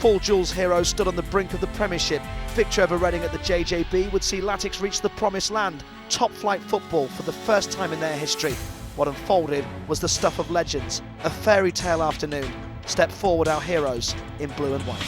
Paul Jewell's heroes stood on the brink of the Premiership. Victory over Reading at the JJB would see Latics reach the promised land, top-flight football for the first time in their history. What unfolded was the stuff of legends, a fairy tale afternoon. Step forward our heroes in blue and white.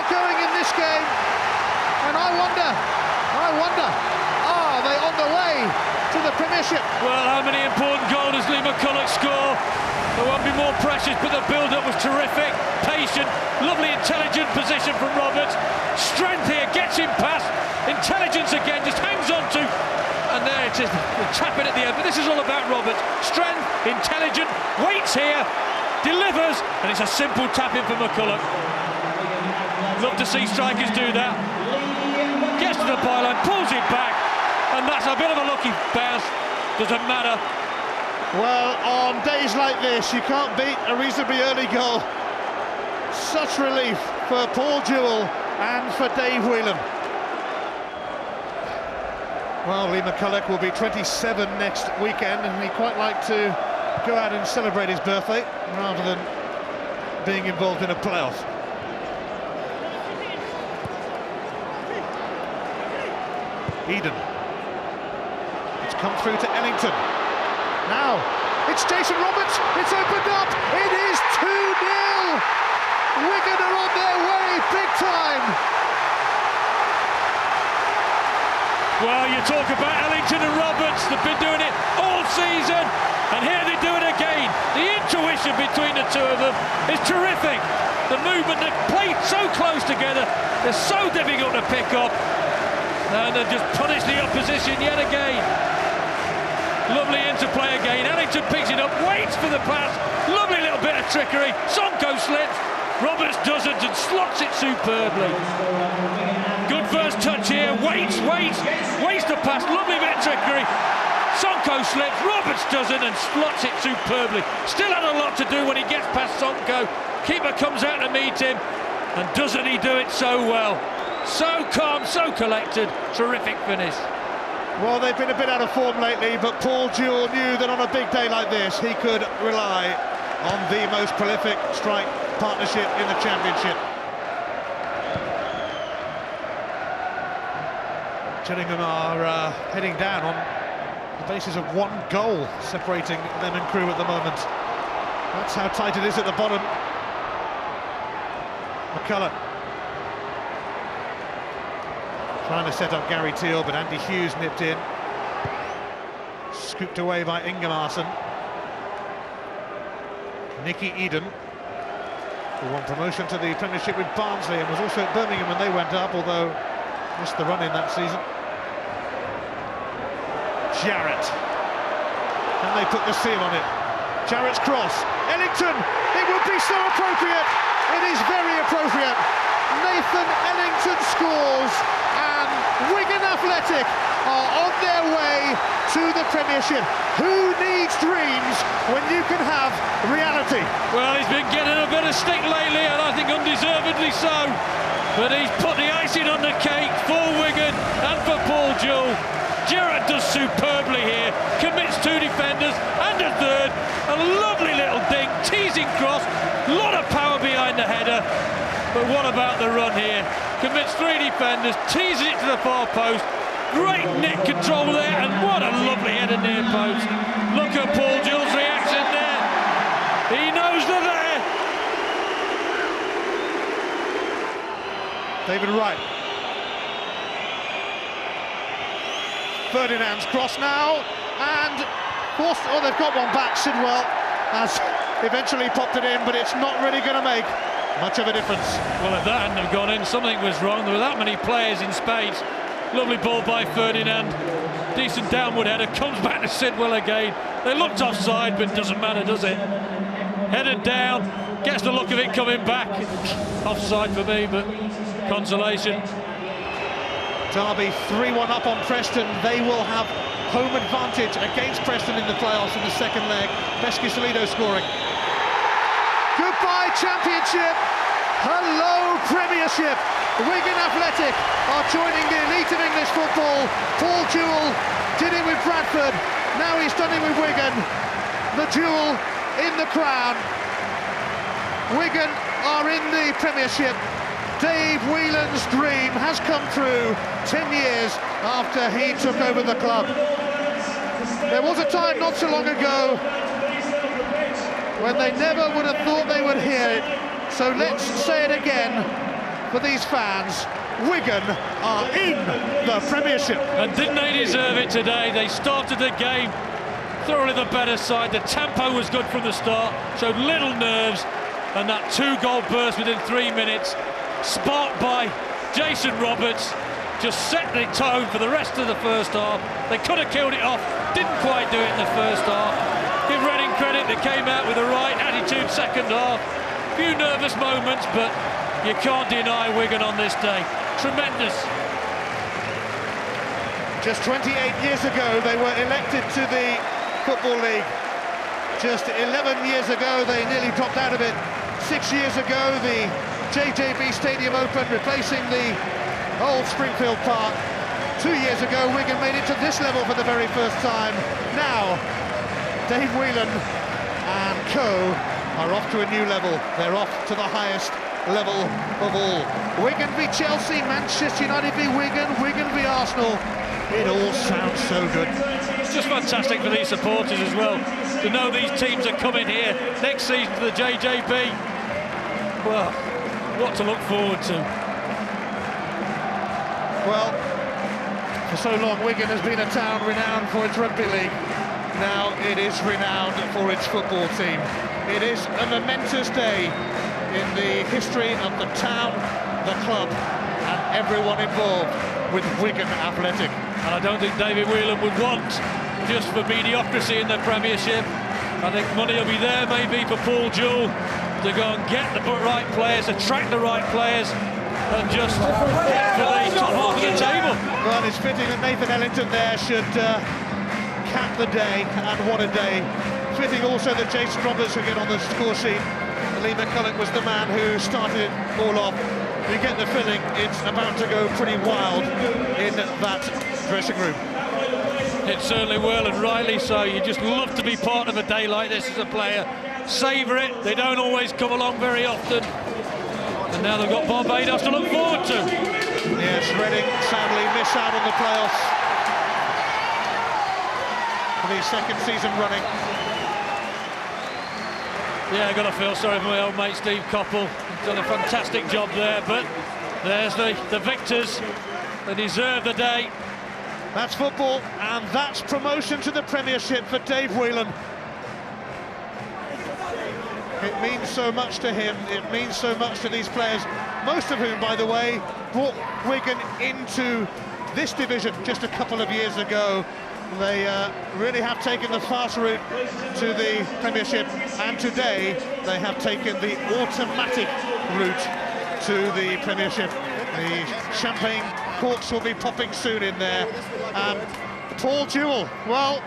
Going in this game, and I wonder, are they on the way to the Premiership? Well, how many important goals does Lee McCulloch score? There won't be more pressures, but the build-up was terrific, patient, lovely intelligent position from Roberts. Strength here, gets him past, intelligence again, just hangs on to, and there it is, the tap in at the end. But this is all about Roberts. Strength, intelligent, waits here, delivers, and it's a simple tap in for McCulloch. Love to see strikers do that. Gets to the byline, pulls it back, and that's a bit of a lucky bounce. Doesn't matter. Well, on days like this, you can't beat a reasonably early goal. Such relief for Paul Jewell and for Dave Whelan. Well, Lee McCulloch will be 27 next weekend, and he'd quite like to go out and celebrate his birthday rather than being involved in a playoff. Eden. It's come through to Ellington. Now, it's Jason Roberts. It's opened up. It is 2-0. Wigan are on their way, big time. Well, you talk about Ellington and Roberts. They've been doing it all season, and here they do it again. The intuition between the two of them is terrific. The movement, they play so close together. They're so difficult to pick up. And they've just punished the opposition yet again. Lovely interplay again. Ellington picks it up, waits for the pass. Lovely little bit of trickery. Sonko slips. Roberts doesn't and slots it superbly. Good first touch here. Waits the pass. Lovely bit of trickery. Sonko slips. Roberts doesn't and slots it superbly. Still had a lot to do when he gets past Sonko. Keeper comes out to meet him, and doesn't he do it so well? So calm, so collected, terrific finish. Well, they've been a bit out of form lately, but Paul Jewell knew that on a big day like this, he could rely on the most prolific strike partnership in the Championship. Gillingham are heading down on the basis of one goal separating them and Crewe at the moment. That's how tight it is at the bottom. McCulloch trying to set up Gary Teal, but Andy Hughes nipped in. Scooped away by Ingemarsson. Nicky Eden, who won promotion to the Premiership with Barnsley and was also at Birmingham when they went up, although missed the run in that season. Jarrett. Can they put the seal on it? Jarrett's cross. Ellington! It would be so appropriate! It is very appropriate! Nathan Ellington scores, and Wigan Athletic are on their way to the Premiership. Who needs dreams when you can have reality? Well, he's been getting a bit of stick lately, and I think undeservedly so. But he's put the icing on the cake for Wigan and for Paul Jewell. Jarrett does superbly here, commits two defenders and a third. A lovely little dink, teasing cross, a lot of power behind the header. But what about the run here? Commits three defenders, teases it to the far post. Great net control there, and what a lovely header near post. Look at Paul Jewell's reaction there. He knows they're there. David Wright. Ferdinand's cross now, and forced, oh, they've got one back. Sidwell has eventually popped it in, but it's not really going to make much of a difference. Well, if that hadn't have gone in, something was wrong. There were that many players in space. Lovely ball by Ferdinand. Decent downward header, comes back to Sidwell again. They looked offside, but it doesn't matter, does it? Headed down, gets the look of it coming back. Offside for me, but consolation. Derby 3-1 up on Preston. They will have home advantage against Preston in the playoffs in the second leg. Pesky-Salido scoring. Goodbye Championship, hello Premiership. Wigan Athletic are joining the elite of English football. Paul Jewell did it with Bradford, now he's done it with Wigan. The jewel in the crown. Wigan are in the Premiership. Dave Whelan's dream has come true 10 years after he took over the club. There was a time not so long ago when they never would have thought they would hear it. So let's say it again for these fans. Wigan are in the Premiership. And didn't they deserve it today? They started the game thoroughly the better side. The tempo was good from the start, showed little nerves, and that 2-goal burst within 3 minutes, sparked by Jason Roberts, just set the tone for the rest of the first half. They could have killed it off, didn't quite do it in the first half. Give Reading credit, they came out with the right attitude second half. Few nervous moments, but you can't deny Wigan on this day. Tremendous. Just 28 years ago they were elected to the Football League. Just 11 years ago they nearly dropped out of it. 6 years ago the JJB Stadium opened, replacing the old Springfield Park. 2 years ago Wigan made it to this level for the very first time. Now Dave Whelan and co are off to a new level. They're off to the highest level of all. Wigan v Chelsea, Manchester United v Wigan, Wigan v Arsenal. It all sounds so good. It's just fantastic for these supporters as well, to know these teams are coming here next season to the JJB. Well, what to look forward to. Well, for so long Wigan has been a town renowned for its rugby league. Now it is renowned for its football team. It is a momentous day in the history of the town, the club, and everyone involved with Wigan Athletic. And I don't think David Whelan would want just for mediocrity in the Premiership. I think money will be there maybe for Paul Jewell to go and get the right players, attract the right players, and just get for the top half of the table. Well, it's fitting that Nathan Ellington there should cap the day, and what a day. Fitting also that Jason Roberts will get on the score sheet. Lee McCulloch was the man who started it all off. You get the feeling it's about to go pretty wild in that dressing room. It certainly will, and rightly so. You just love to be part of a day like this as a player. Savour it. They don't always come along very often. And now they've got Barbados to look forward to. Yes, Reading sadly miss out on the playoffs for the second season running. Yeah, I've got to feel sorry for my old mate Steve Coppell. He's done a fantastic job there, but there's the victors. They deserve the day. That's football, and that's promotion to the Premiership for Dave Whelan. It means so much to him, it means so much to these players, most of whom, by the way, brought Wigan into this division just a couple of years ago. They really have taken the fast route to the Premiership, and today they have taken the automatic route to the Premiership. The champagne corks will be popping soon in there. Paul Jewell, well,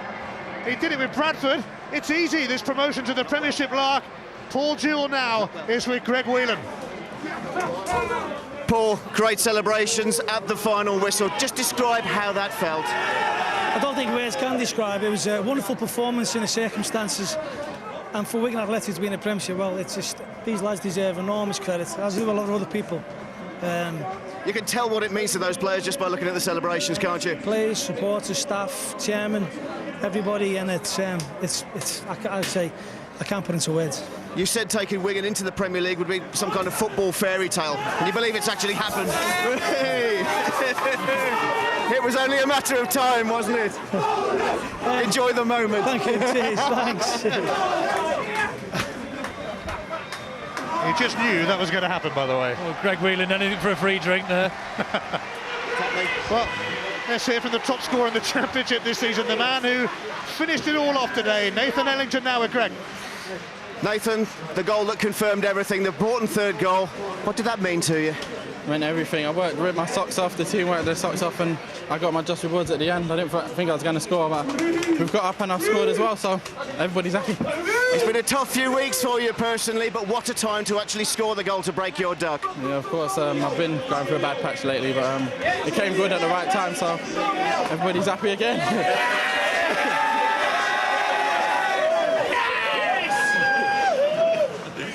he did it with Bradford. It's easy, this promotion to the Premiership, Lark. Paul Jewell now is with Greg Whelan. Paul, great celebrations at the final whistle. Just describe how that felt. I don't think words can describe. It was a wonderful performance in the circumstances, and for Wigan Athletic to be in the Premiership, well, it's just, these lads deserve enormous credit, as do a lot of other people. You can tell what it means to those players just by looking at the celebrations, can't you? Players, supporters, staff, chairman, everybody, and it's I'd say I can't put into words. You said taking Wigan into the Premier League would be some kind of football fairy tale. Can you believe it's actually happened? It was only a matter of time, wasn't it? Enjoy the moment. Thank you, cheers, thanks. You just knew that was going to happen, by the way. Well, Greg Whelan, anything for a free drink there. Well, let's hear from the top scorer in the Championship this season, the man who finished it all off today, Nathan Ellington, now with Greg. Nathan, the goal that confirmed everything, the important third goal, what did that mean to you? It meant everything. I ripped my socks off, the team worked their socks off, and I got my just rewards at the end. I didn't think I was going to score, but we've got up and I've scored as well, so everybody's happy. It's been a tough few weeks for you personally, but what a time to actually score the goal to break your duck. Yeah, of course, I've been going through a bad patch lately, but it came good at the right time, so everybody's happy again.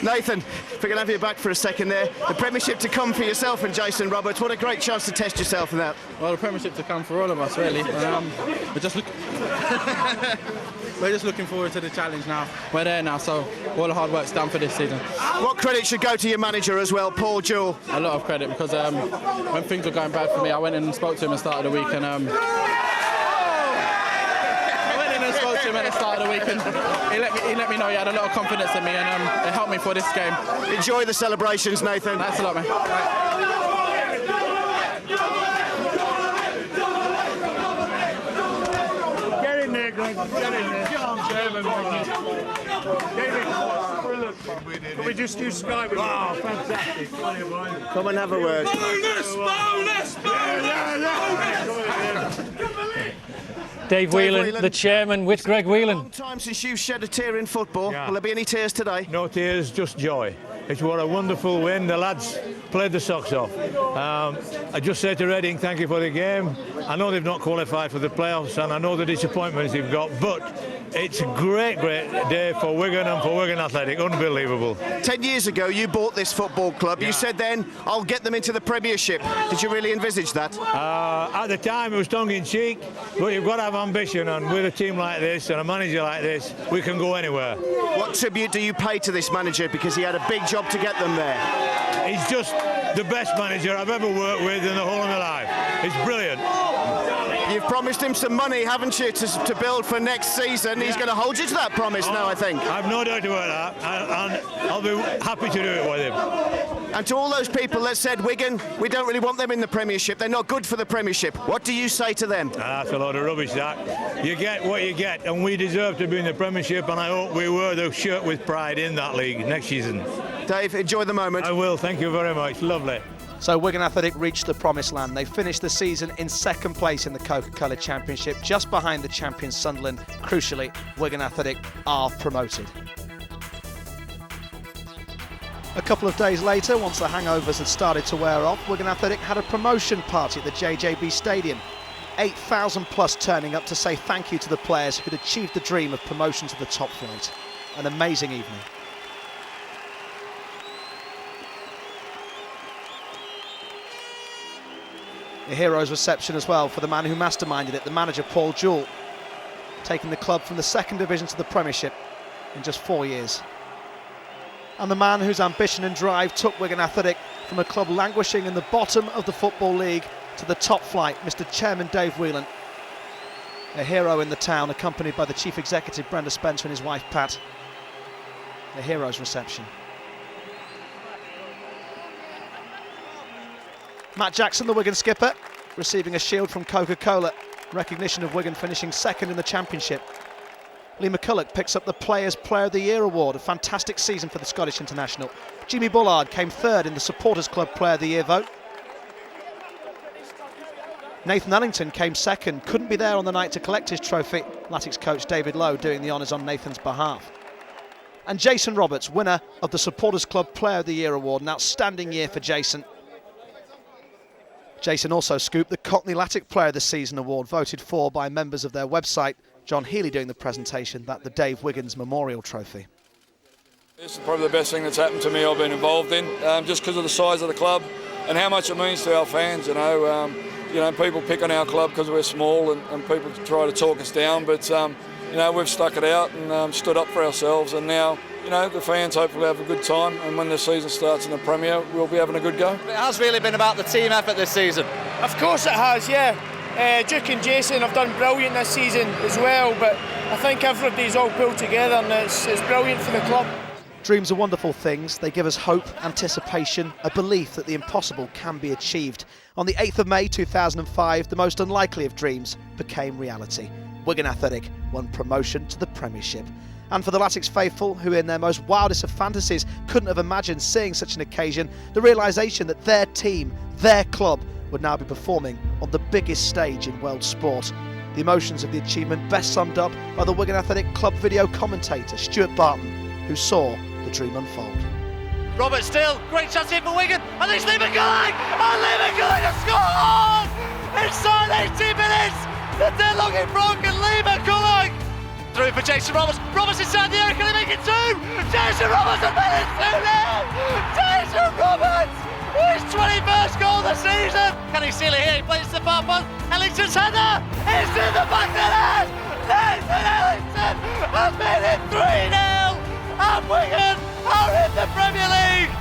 Nathan, if we can have you back for a second there, the Premiership to come for yourself and Jason Roberts, what a great chance to test yourself in that. Well, the Premiership to come for all of us, really. We're just looking forward to the challenge now. We're there now, so all the hard work's done for this season. What credit should go to your manager as well, Paul Jewell? A lot of credit, because when things were going bad for me, I went in and spoke to him at the start of the week, and at the start of the week, and he let me know he had a lot of confidence in me, and it helped me for this game. Enjoy the celebrations, Nathan. Thanks a lot, man. Get in there, Greg. Get in there. Can we just use Skype? Oh, fantastic. Come and have a word. Dave Whelan, the chairman, with Greg Whelan. Long time since you've shed a tear in football. Yeah. Will there be any tears today? No tears, just joy. It's what a wonderful win. The lads played the socks off. I just say to Reading, thank you for the game. I know they've not qualified for the playoffs, and I know the disappointments they've got, but it's a great day for Wigan and for Wigan Athletic. Unbelievable. 10 years ago, you bought this football club. Yeah. You said then, I'll get them into the Premiership. Did you really envisage that? At the time, it was tongue-in-cheek, but you've got to have ambition, and with a team like this and a manager like this, we can go anywhere. What tribute do you pay to this manager, because he had a big job to get them there? He's just the best manager I've ever worked with in the whole of my life. It's brilliant. You've promised him some money, haven't you, to build for next season? He's going to hold you to that promise now, I think. I've no doubt about that, and I'll be happy to do it with him. And to all those people that said, Wigan, we don't really want them in the Premiership, they're not good for the Premiership, what do you say to them? That's a lot of rubbish, that. You get what you get, and we deserve to be in the Premiership, and I hope we wear the shirt with pride in that league next season. Dave, enjoy the moment. I will, thank you very much, lovely. So Wigan Athletic reached the promised land. They finished the season in second place in the Coca-Cola Championship, just behind the champions Sunderland. Crucially, Wigan Athletic are promoted. A couple of days later, once the hangovers had started to wear off, Wigan Athletic had a promotion party at the JJB Stadium. 8,000 plus turning up to say thank you to the players who'd achieved the dream of promotion to the top flight. An amazing evening. A hero's reception as well for the man who masterminded it, the manager Paul Jewell, taking the club from the second division to the Premiership in just 4 years. And the man whose ambition and drive took Wigan Athletic from a club languishing in the bottom of the Football League to the top flight, Mr. Chairman Dave Whelan. A hero in the town, accompanied by the Chief Executive Brenda Spencer and his wife Pat. A hero's reception. Matt Jackson, the Wigan skipper, receiving a shield from Coca-Cola, recognition of Wigan finishing second in the Championship. Lee McCulloch picks up the Players Player of the Year award, a fantastic season for the Scottish international. Jimmy Bullard came third in the Supporters Club Player of the Year vote. Nathan Ellington came second, couldn't be there on the night to collect his trophy. Latics coach David Lowe doing the honours on Nathan's behalf. And Jason Roberts, winner of the Supporters Club Player of the Year award, an outstanding year for Jason. Jason also scooped the Cockney Latic Player of the Season award, voted for by members of their website. John Healy doing the presentation, that the Dave Wiggins Memorial Trophy. It's probably the best thing that's happened to me I've been involved in, just because of the size of the club and how much it means to our fans. You know, people pick on our club because we're small and people try to talk us down, but you know, we've stuck it out and stood up for ourselves, and now, you know, the fans hopefully have a good time, and when the season starts in the Premier, we'll be having a good go. It has really been about the team effort this season. Of course it has, yeah. Duke and Jason have done brilliant this season as well, but I think everybody's all pulled together, and it's brilliant for the club. Dreams are wonderful things. They give us hope, anticipation, a belief that the impossible can be achieved. On the 8th of May 2005, the most unlikely of dreams became reality. Wigan Athletic won promotion to the Premiership. And for the Latics faithful, who in their most wildest of fantasies couldn't have imagined seeing such an occasion, the realisation that their team, their club, would now be performing on the biggest stage in world sport. The emotions of the achievement best summed up by the Wigan Athletic club video commentator Stuart Barton, who saw the dream unfold. Roberts still, great chance here for Wigan, and it's Lee McCulloch! And Lee McCulloch has scored! Inside 80 minutes, the deadlock is broken, Lee McCulloch! Through for Jason Roberts, Roberts inside the area, can he make it 2? Jason Roberts has made it 2-0! Jason Roberts! His 21st goal of the season! Can he seal it here? He plays the far post, Ellington's header! It's in the back of the net! Nathan Ellington has made it 3-0! And Wigan are in the Premier League!